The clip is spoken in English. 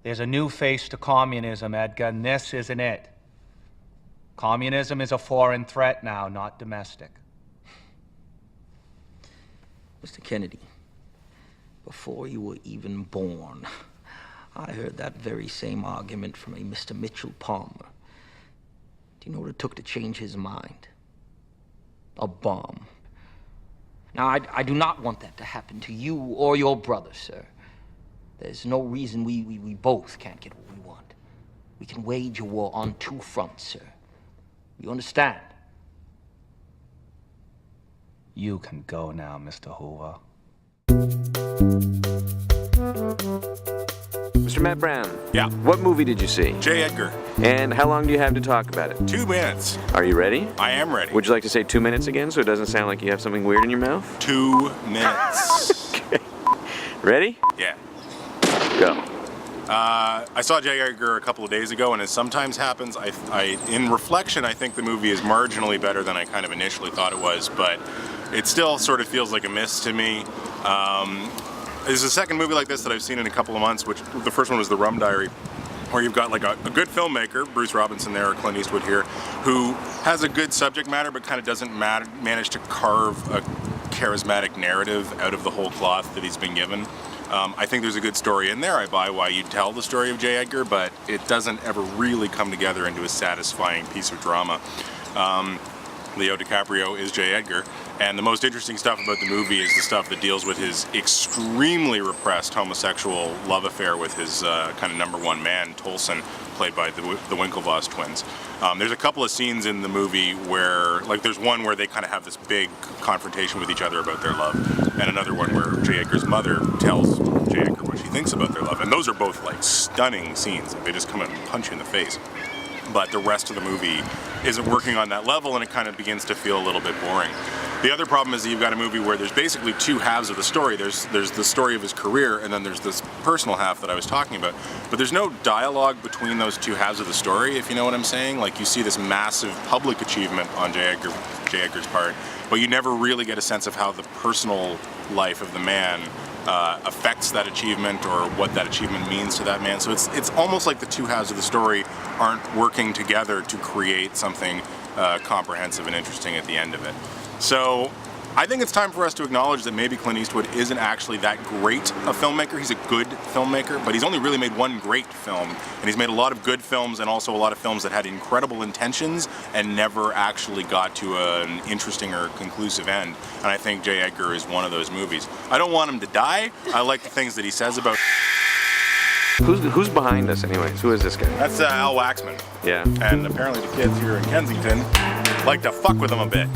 There's a new face to communism, Edgar, and this isn't it. Communism is a foreign threat now, not domestic. Mr. Kennedy, before you were even born, I heard that very same argument from a Mr. Mitchell Palmer. Do you know what it took to change his mind? A bomb. Now, I do not want that to happen to you or your brother, sir. There's no reason we both can't get what we want. We can wage a war on two fronts, sir. You understand? You can go now, Mr. Hoover. Mr. Matt Brown. Yeah. What movie did you see? J. Edgar. And how long do you have to talk about it? 2 minutes. Are you ready? I am ready. Would you like to say 2 minutes again so it doesn't sound like you have something weird in your mouth? 2 minutes. Okay. Ready? Yeah. Go. I saw J. Edgar a couple of days ago, and as sometimes happens, in reflection, I think the movie is marginally better than I kind of initially thought it was, but it still sort of feels like a miss to me. There's a second movie like this that I've seen in a couple of months, which the first one was The Rum Diary, where you've got like a good filmmaker, Bruce Robinson there, or Clint Eastwood here, who has a good subject matter but kind of doesn't manage to carve a charismatic narrative out of the whole cloth that he's been given. I think there's a good story in there. I buy why you tell the story of J. Edgar, but it doesn't ever really come together into a satisfying piece of drama. Leo DiCaprio is J. Edgar, and the most interesting stuff about the movie is the stuff that deals with his extremely repressed homosexual love affair with his kind of number one man, Tolson, played by the Winklevoss twins. There's a couple of scenes in the movie where, like, there's one where they kind of have this big confrontation with each other about their love, and another one where J. Edgar's mother tells J. Edgar what she thinks about their love, and those are both like stunning scenes. They just come and punch you in the face. But the rest of the movie isn't working on that level, and it kind of begins to feel a little bit boring. The other problem is that you've got a movie where there's basically two halves of the story. There's the story of his career, and then there's this personal half that I was talking about. But there's no dialogue between those two halves of the story, if you know what I'm saying. Like, you see this massive public achievement on J. Edgar's part, but you never really get a sense of how the personal life of the man affects that achievement, or what that achievement means to that man. So it's almost like the two halves of the story aren't working together to create something comprehensive and interesting at the end of it. So I think it's time for us to acknowledge that maybe Clint Eastwood isn't actually that great a filmmaker. He's a good filmmaker, but he's only really made one great film, and he's made a lot of good films and also a lot of films that had incredible intentions and never actually got to an interesting or conclusive end. And I think J. Edgar is one of those movies. I don't want him to die. I like the things that he says about... Who's behind us anyways? Who is this guy? That's Al Waxman. Yeah. And apparently the kids here in Kensington like to fuck with him a bit.